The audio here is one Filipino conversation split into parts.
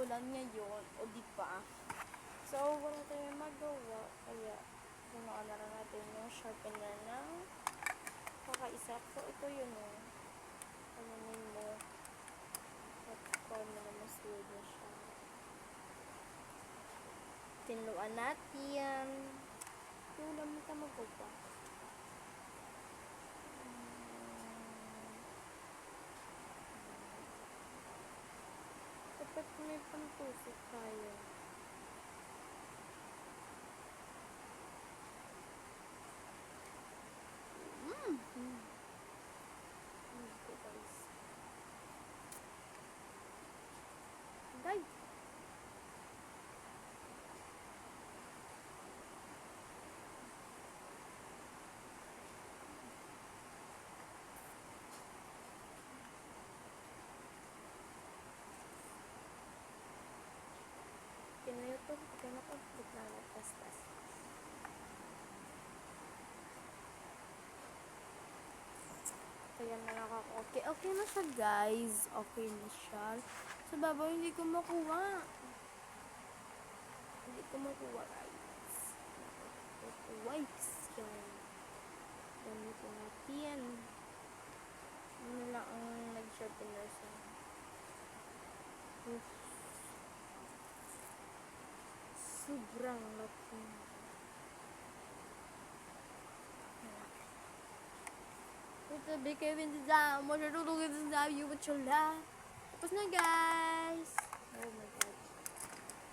maulan ngayon, o di ba? So, wala tayong magawa, kaya ginawa na lang natin yung sharpener ng kakaisa. So, ito yun o. Anunin mo. At call mo na smooth na siya. Tinuan natin. Wala mo ka magawa. Dapat may pantusok tayo. Guys. Pinuto, pinuto, tas. Kaya na lang ako. Okay na siya, guys. Okay na siya. Sa babaw, hindi ko makuha. Guys. Wipes. Ganito natin. Ano lang ang nag-sharpener siya. Sobrang laki. Ito, Kevin Zazam. Masyadulugin sa sabi yung matsula. Tapos na, guys. Oh my God.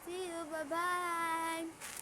See you. Bye-bye.